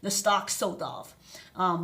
the stock sold off.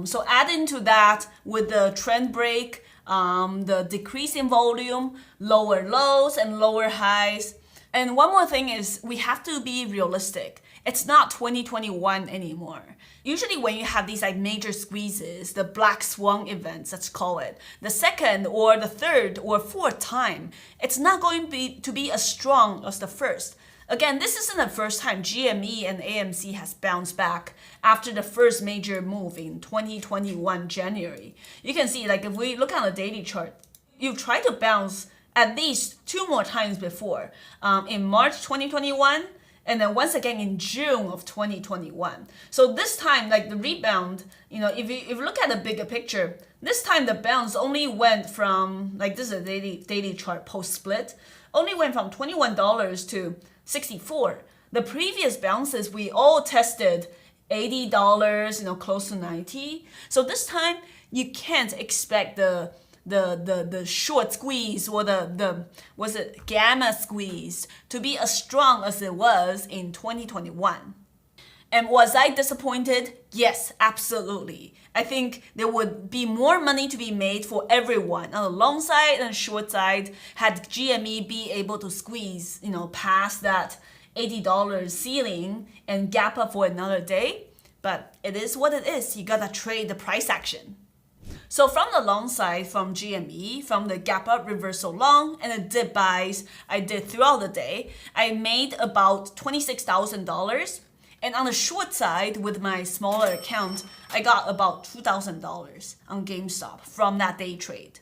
So add into that with the trend break, the decrease in volume, lower lows and lower highs. And one more thing is we have to be realistic. It's not 2021 anymore. Usually when you have these like major squeezes, the black swan events, let's call it, the second or the third or fourth time, it's not going to be as strong as the first. Again, this isn't the first time GME and AMC has bounced back after the first major move in 2021 January. You can see, like if we look at the daily chart, you've tried to bounce at least 2 more times before, in March 2021, and then once again in June of 2021. So this time, like the rebound, if you look at the bigger picture, this time the bounce only went from, like this is a daily chart post-split, only went from $21 to $64. The previous bounces, we all tested $80, close to $90. So this time, you can't expect the short squeeze or the gamma squeeze to be as strong as it was in 2021. And was I disappointed? Yes, absolutely. I think there would be more money to be made for everyone on the long side and short side had GME be able to squeeze, past that $80 ceiling and gap up for another day. But it is what it is. You gotta trade the price action. So from the long side, from GME, from the gap up reversal long and the dip buys I did throughout the day, I made about $26,000. And on the short side, with my smaller account, I got about $2,000 on GameStop from that day trade.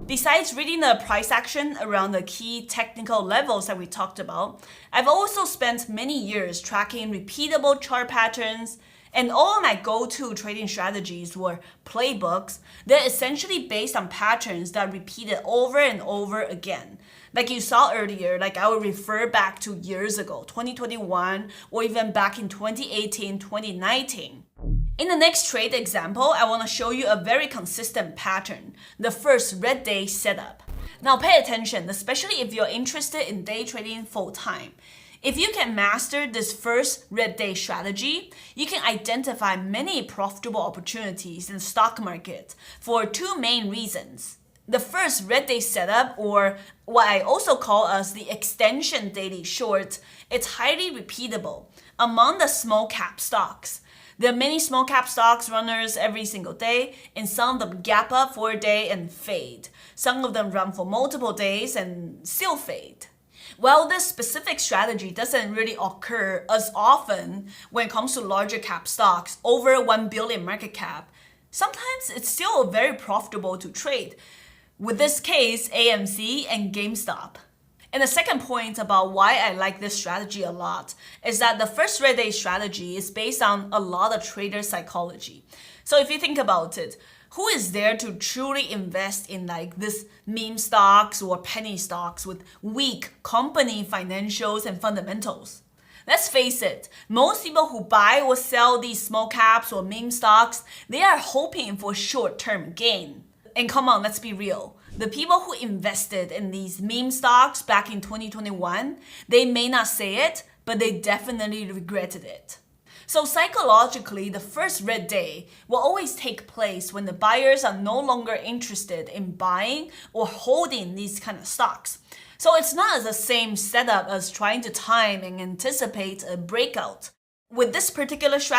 Besides reading the price action around the key technical levels that we talked about, I've also spent many years tracking repeatable chart patterns, and all of my go-to trading strategies were playbooks. They're essentially based on patterns that repeated over and over again. Like you saw earlier, like I would refer back to years ago, 2021, or even back in 2018, 2019. In the next trade example, I want to show you a very consistent pattern, the first red day setup. Now pay attention, especially if you're interested in day trading full time. If you can master this first red day strategy, you can identify many profitable opportunities in the stock market for 2 main reasons. The first red day setup, or what I also call as the extension daily short, it's highly repeatable among the small cap stocks. There are many small cap stocks runners every single day, and some of them gap up for a day and fade. Some of them run for multiple days and still fade. While this specific strategy doesn't really occur as often when it comes to larger cap stocks over 1 billion market cap, sometimes it's still very profitable to trade. With this case, AMC and GameStop. And the second point about why I like this strategy a lot is that the first red day strategy is based on a lot of trader psychology. So if you think about it, who is there to truly invest in like this meme stocks or penny stocks with weak company financials and fundamentals? Let's face it, most people who buy or sell these small caps or meme stocks, they are hoping for short-term gain. And come on, let's be real. The people who invested in these meme stocks back in 2021, they may not say it, but they definitely regretted it. So psychologically, the first red day will always take place when the buyers are no longer interested in buying or holding these kind of stocks. So it's not the same setup as trying to time and anticipate a breakout. With this particular strategy,